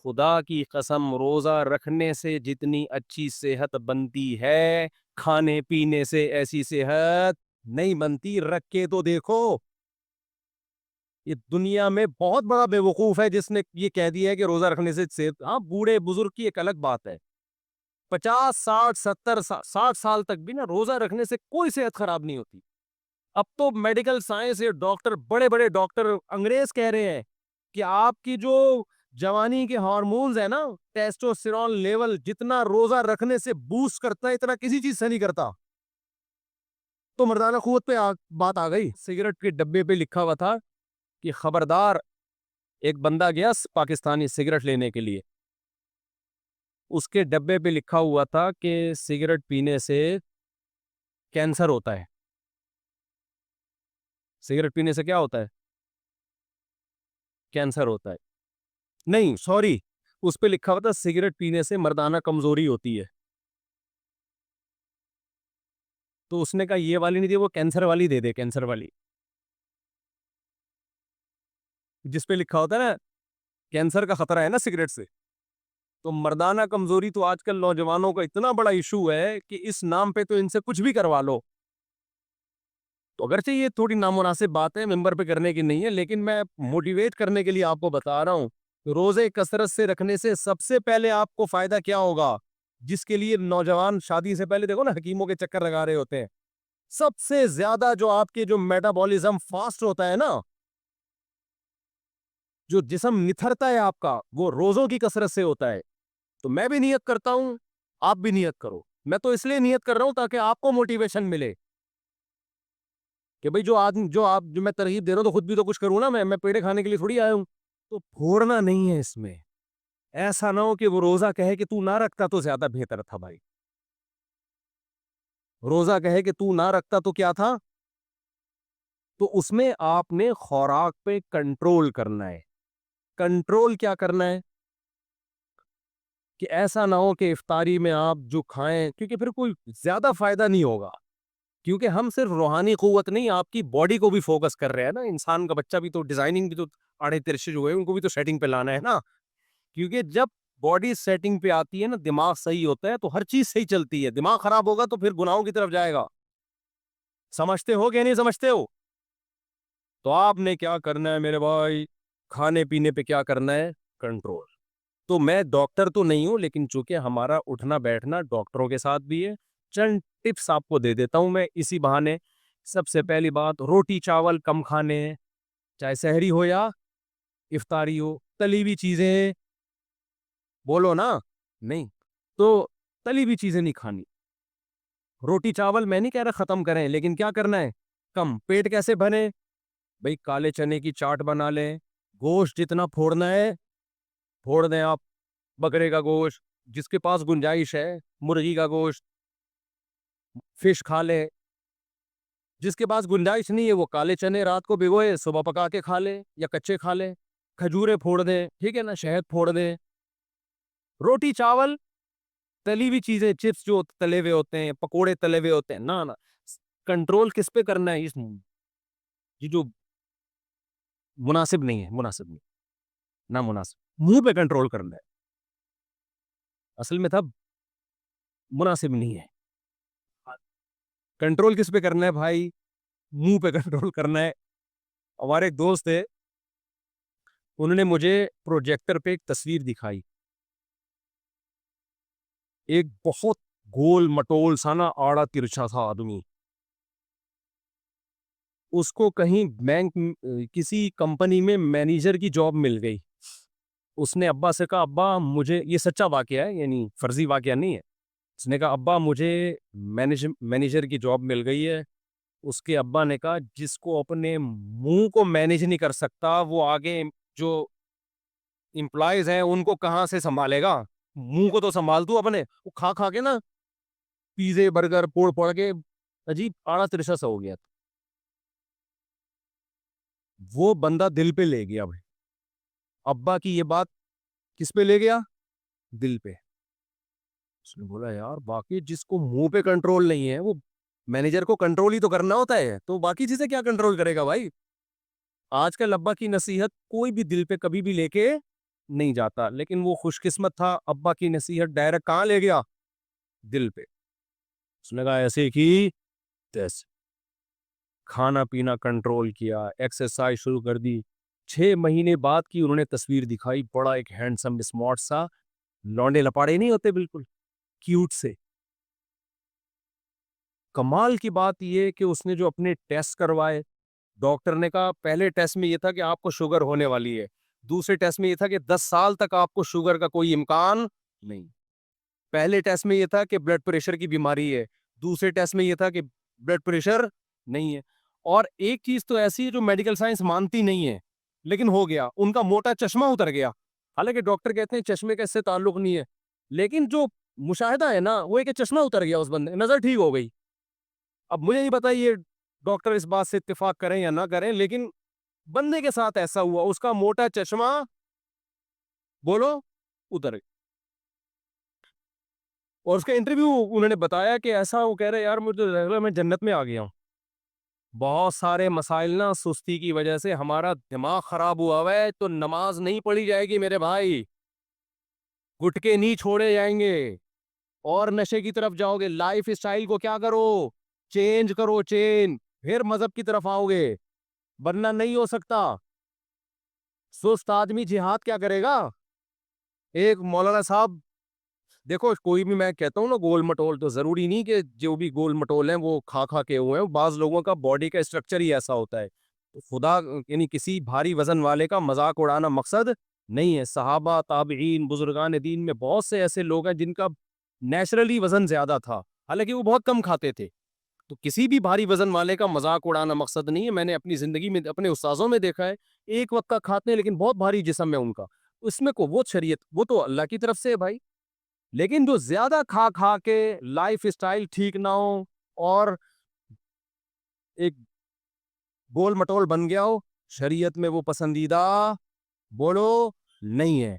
خدا کی قسم روزہ رکھنے سے جتنی اچھی صحت بنتی ہے کھانے پینے سے ایسی صحت نہیں بنتی. رکھ کے تو دیکھو. یہ دنیا میں بہت بڑا بے وقوف ہے جس نے یہ کہہ دیا ہے کہ روزہ رکھنے سے صحت. ہاں بوڑھے بزرگ کی ایک الگ بات ہے, 50 60 70 60 سال تک بھی نا روزہ رکھنے سے کوئی صحت خراب نہیں ہوتی. اب تو میڈیکل سائنس یا ڈاکٹر, بڑے بڑے ڈاکٹر انگریز کہہ رہے ہیں کہ آپ کی جو جوانی کے ہارمونز ہیں نا, ٹیسٹوسٹیرون لیول جتنا روزہ رکھنے سے بوسٹ کرتا ہے اتنا کسی چیز سے نہیں کرتا. تو مردانہ قوت پہ بات آ گئی. سگریٹ کے ڈبے پہ لکھا ہوا تھا کہ خبردار. ایک بندہ گیا پاکستانی سگریٹ لینے کے لیے, اس کے ڈبے پہ لکھا ہوا تھا کہ سگریٹ پینے سے کینسر ہوتا ہے. سگریٹ پینے سے کیا ہوتا ہے؟ کینسر ہوتا ہے. نہیں سوری, اس پہ لکھا ہوا تھا سگریٹ پینے سے مردانہ کمزوری ہوتی ہے. تو اس نے کہا یہ والی نہیں دی, وہ کینسر والی دے دے, کینسر والی جس پہ لکھا ہوتا ہے نا کینسر کا خطرہ ہے نا سگریٹ سے. تو مردانہ کمزوری تو آج کل نوجوانوں کا اتنا بڑا ایشو ہے کہ اس نام پہ تو ان سے کچھ بھی کروا لو. تو اگرچہ یہ تھوڑی نامناسب بات ہے, ممبر پہ کرنے کی نہیں ہے, لیکن میں موٹیویٹ کرنے کے لیے آپ کو بتا رہا ہوں. روزے کثرت سے رکھنے سے سب سے پہلے آپ کو فائدہ کیا ہوگا؟ جس کے لیے نوجوان شادی سے پہلے دیکھو نا حکیموں کے چکر لگا رہے ہوتے ہیں. سب سے زیادہ جو آپ کے جو میٹابولزم فاسٹ ہوتا ہے نا, جو جسم نتھرتا ہے آپ کا, وہ روزوں کی کثرت سے ہوتا ہے. تو میں بھی نیت کرتا ہوں, آپ بھی نیت کرو. میں تو اس لیے نیت کر رہا ہوں تاکہ آپ کو موٹیویشن ملے کہ بھئی جو میں ترغیب دے رہا ہوں تو خود بھی تو کچھ کروں نا. میں پیڑے کھانے کے لیے تھوڑی آیا ہوں. تو پھوڑنا نہیں ہے اس میں. ایسا نہ ہو کہ وہ روزہ کہے کہ تو نہ رکھتا تو زیادہ بہتر تھا بھائی. روزہ کہے کہ تو نہ رکھتا تو کیا تھا. تو اس میں آپ نے خوراک پہ کنٹرول کرنا ہے. کنٹرول کیا کرنا ہے کہ ایسا نہ ہو کہ افطاری میں آپ جو کھائیں, کیونکہ پھر کوئی زیادہ فائدہ نہیں ہوگا. کیونکہ ہم صرف روحانی قوت نہیں, آپ کی باڈی کو بھی فوکس کر رہے ہیں نا. انسان کا بچہ بھی تو ڈیزائننگ بھی تو آڑے ترشے جو ہوئے ان کو بھی تو سیٹنگ پہ لانا ہے نا. کیونکہ جب باڈی سیٹنگ پہ آتی ہے نا, دماغ صحیح ہوتا ہے تو ہر چیز صحیح چلتی ہے. دماغ خراب ہوگا تو پھر گناہوں کی طرف جائے گا. سمجھتے ہو کہ نہیں سمجھتے ہو؟ تو آپ نے کیا کرنا ہے میرے بھائی, کھانے پینے پہ کیا کرنا ہے, کنٹرول. تو میں ڈاکٹر تو نہیں ہوں, لیکن چونکہ ہمارا اٹھنا بیٹھنا ڈاکٹروں کے ساتھ بھی ہے, چند ٹپس آپ کو دے دیتا ہوں میں اسی بہانے. سب سے پہلی بات, روٹی چاول کم کھانے ہیں, چاہے سحری ہو یا افطاری ہو. تلی ہوئی چیزیں بولو نا, نہیں تو تلی ہوئی چیزیں نہیں کھانی. روٹی چاول میں نہیں کہہ رہا ختم کریں, لیکن کیا کرنا ہے, کم. پیٹ کیسے بھرے بھئی, کالے چنے کی چاٹ بنا لیں. گوشت جتنا پھوڑنا ہے پھوڑ دیں آپ. بکرے کا گوشت, جس کے پاس گنجائش ہے, مرغی کا گوشت, فش کھا لے. جس کے پاس گنجائش نہیں ہے وہ کالے چنے رات کو بھگوئے صبح پکا کے کھا لے یا کچے کھا لے. کھجورے پھوڑ دیں, ٹھیک ہے نا, شہد پھوڑ دیں. روٹی چاول, تلی ہوئی چیزیں, چپس جو تلے ہوئے ہوتے ہیں, پکوڑے تلے ہوئے ہوتے ہیں, نا کنٹرول کس پہ کرنا ہے, اس یہ جو مناسب نہیں ہے, مناسب نہیں, نہ مناسب, منہ پہ کنٹرول کرنا ہے. اصل میں تھا مناسب نہیں ہے. کنٹرول کس پہ کرنا ہے بھائی, منہ پہ کنٹرول کرنا ہے. ہمارے ایک دوست تھے, انہوں نے مجھے پروجیکٹر پہ ایک تصویر دکھائی. ایک بہت گول مٹول سا نا آڑا ترچھا تھا آدمی. اس کو کہیں بینک کسی کمپنی میں مینیجر کی جاب مل گئی. اس نے ابا سے کہا, ابا مجھے, یہ سچا واقعہ ہے یعنی فرضی واقعہ نہیں ہے, اس نے کہا ابا مجھے مینیجر کی جاب مل گئی ہے. اس کے ابا نے کہا جس کو اپنے منہ کو مینیج نہیں کر سکتا وہ آگے جو امپلائیز ہیں ان کو کہاں سے سنبھالے گا. منہ کو تو سنبھال دو اپنے. وہ کھا کھا کے نا پیزے برگر پوڑ پوڑ کے عجیب آڑا ترچھا سا ہو گیا. وہ بندہ دل پہ لے گیا بھائی. ابا کی یہ بات کس پہ لے گیا, دل پہ. اس نے بولا یار باقی جس کو منہ پہ کنٹرول نہیں ہے وہ مینیجر کو کنٹرول ہی تو کرنا ہوتا ہے, تو باقی چیزیں کیا کنٹرول کرے گا بھائی. آج کل ابا کی نصیحت کوئی بھی دل پہ کبھی بھی لے کے نہیں جاتا. لیکن وہ خوش قسمت تھا, ابا کی نصیحت ڈائریکٹ کہاں لے گیا, دل پہ. اس نے کہا ایسے کی تیسے, کھانا پینا کنٹرول کیا, ایکسرسائز شروع کر دی. 6 مہینے بعد کی انہوں نے تصویر دکھائی, بڑا ایک ہینڈسم اسمارٹ سا, لونڈے لپاڑے نہیں ہوتے بالکل, کیوٹ سے. کمال کی بات یہ کہ اس نے جو اپنے ٹیسٹ کروائے, ڈاکٹر نے کہا پہلے ٹیسٹ میں یہ تھا کہ آپ کو شوگر ہونے والی ہے, دوسرے ٹیسٹ میں یہ تھا کہ 10 سال تک آپ کو شوگر کا کوئی امکان نہیں. پہلے ٹیسٹ میں یہ تھا کہ بلڈ پریشر کی بیماری ہے, دوسرے ٹیسٹ میں یہ تھا کہ بلڈ پریشر نہیں ہے. اور ایک چیز تو ایسی ہے جو میڈیکل سائنس مانتی نہیں ہے, لیکن ہو گیا, ان کا موٹا چشمہ اتر گیا. حالانکہ ڈاکٹر کہتے ہیں چشمے کا اس سے تعلق نہیں ہے, لیکن جو مشاہدہ ہے نا وہ ہے کہ چشمہ اتر گیا, اس بندے نظر ٹھیک ہو گئی. اب مجھے نہیں پتا یہ ڈاکٹر اس بات سے اتفاق کریں یا نہ کریں, لیکن بندے کے ساتھ ایسا ہوا, اس کا موٹا چشمہ بولو اتر گیا. اور اس کا انٹرویو انہوں نے بتایا کہ ایسا, وہ کہہ رہے یار مجھے میں جنت میں آ گیا ہوں. بہت سارے مسائل نا سستی کی وجہ سے ہمارا دماغ خراب ہوا ہوا ہے, تو نماز نہیں پڑھی جائے گی میرے بھائی, گٹکے نہیں چھوڑے جائیں گے, اور نشے کی طرف جاؤ گے. لائف اسٹائل کو کیا کرو, چینج کرو, پھر مذہب کی طرف آؤ گے, ورنہ نہیں ہو سکتا. سست آدمی جہاد کیا کرے گا. ایک مولانا صاحب, دیکھو کوئی بھی میں کہتا ہوں نا گول مٹول, تو ضروری نہیں کہ جو بھی گول مٹول ہیں وہ کھا کھا کے ہوئے ہیں. بعض لوگوں کا باڈی کا اسٹرکچر ہی ایسا ہوتا ہے. خدا یعنی کسی بھاری وزن والے کا مذاق اڑانا مقصد نہیں ہے. صحابہ, تابعین, بزرگان دین میں بہت سے ایسے لوگ ہیں جن کا نیچرلی وزن زیادہ تھا, حالانکہ وہ بہت کم کھاتے تھے. تو کسی بھی بھاری وزن والے کا مذاق اڑانا مقصد نہیں ہے. میں نے اپنی زندگی میں اپنے استاذوں میں دیکھا ہے, ایک وقت کا کھاتے ہیں لیکن بہت بھاری جسم ہے ان کا. اس میں کو وہ شریعت, وہ تو اللہ کی طرف سے ہے بھائی. لیکن جو زیادہ کھا کھا کے لائف اسٹائل ٹھیک نہ ہو اور ایک گول مٹول بن گیا ہو, شریعت میں وہ پسندیدہ بولو نہیں ہے.